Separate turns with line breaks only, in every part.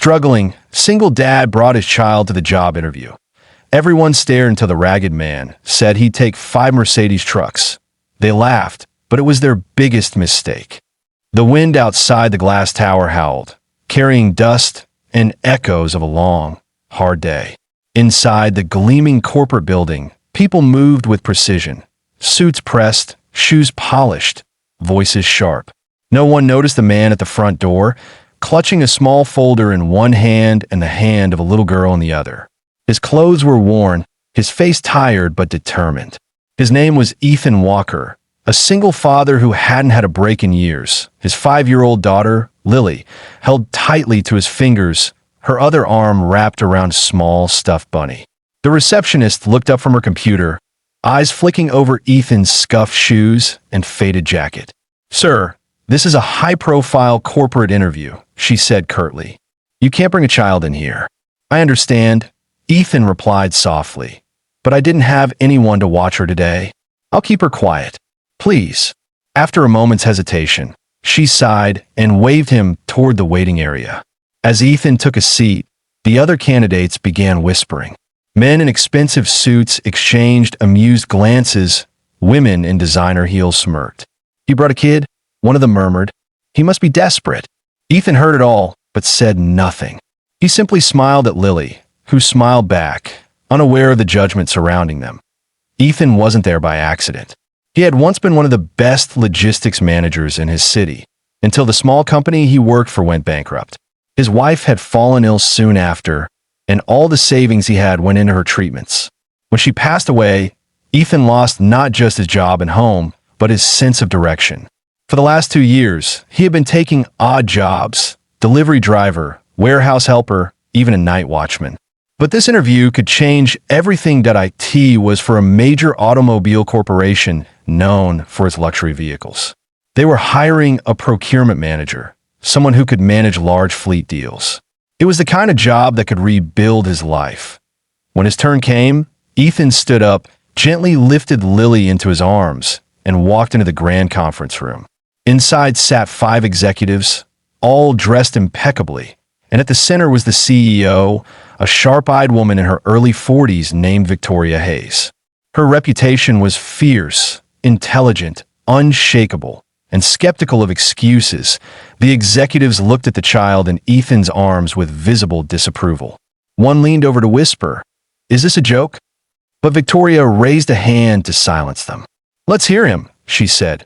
Struggling, single dad brought his child to the job interview. Everyone stared until the ragged man said he'd take 5 Mercedes trucks. They laughed, but it was their biggest mistake. The wind outside the glass tower howled, carrying dust and echoes of a long, hard day. Inside the gleaming corporate building, people moved with precision. Suits pressed, shoes polished, voices sharp. No one noticed the man at the front door, clutching a small folder in one hand and the hand of a little girl in the other. His clothes were worn, his face tired but determined. His name was Ethan Walker, a single father who hadn't had a break in years. His 5-year-old daughter, Lily, held tightly to his fingers, her other arm wrapped around a small stuffed bunny. The receptionist looked up from her computer, eyes flicking over Ethan's scuffed shoes and faded jacket. "Sir, this is a high-profile corporate interview," she said curtly. "You can't bring a child in here." "I understand," Ethan replied softly, "but I didn't have anyone to watch her today. I'll keep her quiet. Please." After a moment's hesitation, she sighed and waved him toward the waiting area. As Ethan took a seat, the other candidates began whispering. Men in expensive suits exchanged amused glances. Women in designer heels smirked. "You brought a kid?" one of them murmured. "He must be desperate." Ethan heard it all, but said nothing. He simply smiled at Lily, who smiled back, unaware of the judgment surrounding them. Ethan wasn't there by accident. He had once been one of the best logistics managers in his city, until the small company he worked for went bankrupt. His wife had fallen ill soon after, and all the savings he had went into her treatments. When she passed away, Ethan lost not just his job and home, but his sense of direction. For the last 2 years, he had been taking odd jobs: delivery driver, warehouse helper, even a night watchman. But this interview could change everything. IT was for a major automobile corporation known for its luxury vehicles. They were hiring a procurement manager, someone who could manage large fleet deals. It was the kind of job that could rebuild his life. When his turn came, Ethan stood up, gently lifted Lily into his arms, and walked into the grand conference room. Inside sat 5 executives, all dressed impeccably, and at the center was the CEO, a sharp-eyed woman in her early 40s named Victoria Hayes. Her reputation was fierce, intelligent, unshakable, and skeptical of excuses. The executives looked at the child in Ethan's arms with visible disapproval. One leaned over to whisper, "Is this a joke?" But Victoria raised a hand to silence them. "Let's hear him," she said.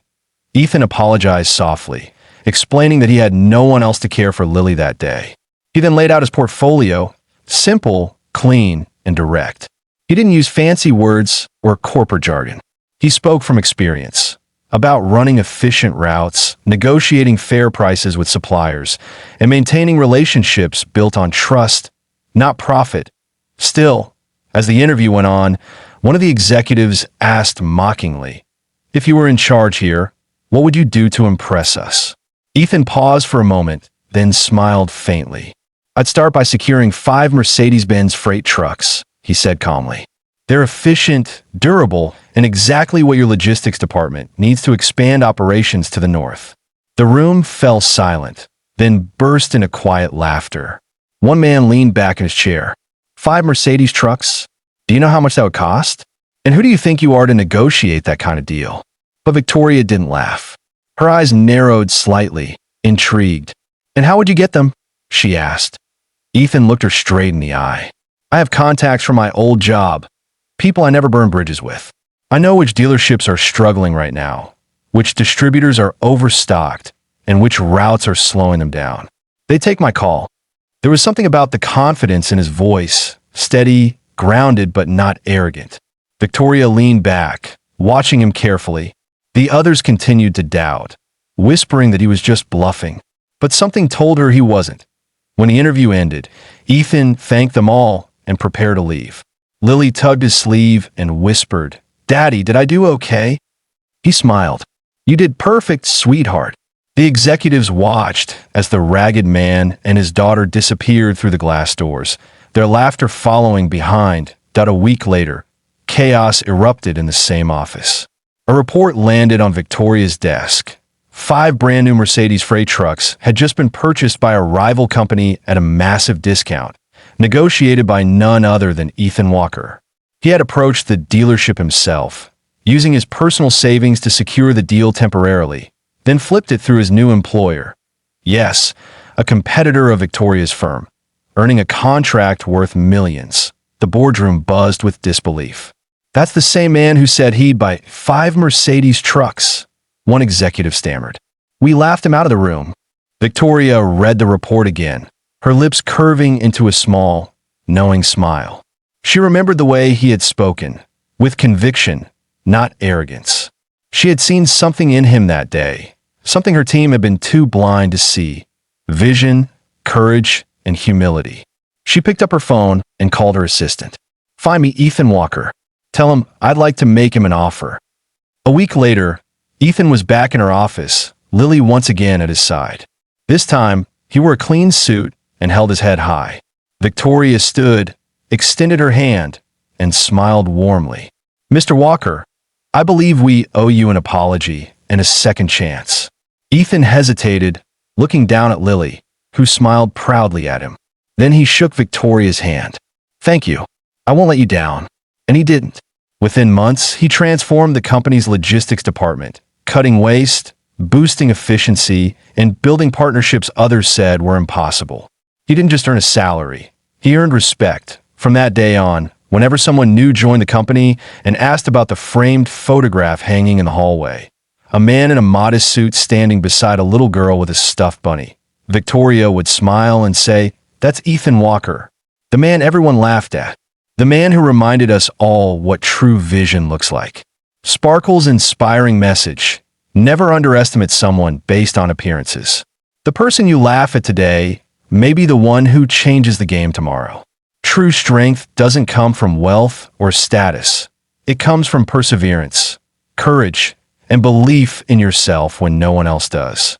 Ethan apologized softly, explaining that he had no one else to care for Lily that day. He then laid out his portfolio, simple, clean, and direct. He didn't use fancy words or corporate jargon. He spoke from experience about running efficient routes, negotiating fair prices with suppliers, and maintaining relationships built on trust, not profit. Still, as the interview went on, one of the executives asked mockingly, "If you were in charge here, what would you do to impress us?" Ethan paused for a moment, then smiled faintly. "I'd start by securing 5 Mercedes-Benz freight trucks," he said calmly. "They're efficient, durable, and exactly what your logistics department needs to expand operations to the north." The room fell silent, then burst into quiet laughter. One man leaned back in his chair. 5 Mercedes trucks? Do you know how much that would cost? And who do you think you are to negotiate that kind of deal?" But Victoria didn't laugh. Her eyes narrowed slightly, intrigued. "And how would you get them?" she asked. Ethan looked her straight in the eye. "I have contacts from my old job, people I never burned bridges with. I know which dealerships are struggling right now, which distributors are overstocked, and which routes are slowing them down. They take my call." There was something about the confidence in his voice, steady, grounded, but not arrogant. Victoria leaned back, watching him carefully. The others continued to doubt, whispering that he was just bluffing. But something told her he wasn't. When the interview ended, Ethan thanked them all and prepared to leave. Lily tugged his sleeve and whispered, "Daddy, did I do okay?" He smiled. "You did perfect, sweetheart." The executives watched as the ragged man and his daughter disappeared through the glass doors, their laughter following behind. A week later, chaos erupted in the same office. A report landed on Victoria's desk. 5 brand new Mercedes freight trucks had just been purchased by a rival company at a massive discount, negotiated by none other than Ethan Walker. He had approached the dealership himself, using his personal savings to secure the deal temporarily, then flipped it through his new employer. Yes, a competitor of Victoria's firm, earning a contract worth millions. The boardroom buzzed with disbelief. That's the same man who said he'd buy 5 Mercedes trucks, one executive stammered. We laughed him out of the room. Victoria read the report again, her lips curving into a small, knowing smile. She remembered the way he had spoken, with conviction, not arrogance. She had seen something in him that day, something her team had been too blind to see. Vision, courage, and humility. She picked up her phone and called her assistant. Find me Ethan Walker. Tell him I'd like to make him an offer. A week later, Ethan was back in her office, Lily once again at his side. This time, he wore a clean suit and held his head high. Victoria stood, extended her hand, and smiled warmly. Mr. Walker, I believe we owe you an apology and a second chance. Ethan hesitated, looking down at Lily, who smiled proudly at him. Then he shook Victoria's hand. Thank you. I won't let you down. And he didn't. Within months, he transformed the company's logistics department, cutting waste, boosting efficiency, and building partnerships others said were impossible. He didn't just earn a salary. He earned respect. From that day on, whenever someone new joined the company and asked about the framed photograph hanging in the hallway, a man in a modest suit standing beside a little girl with a stuffed bunny, Victoria would smile and say, "That's Ethan Walker, the man everyone laughed at, the man who reminded us all what true vision looks like." Sparkle's inspiring message: never underestimate someone based on appearances. The person you laugh at today may be the one who changes the game tomorrow. True strength doesn't come from wealth or status. It comes from perseverance, courage, and belief in yourself when no one else does.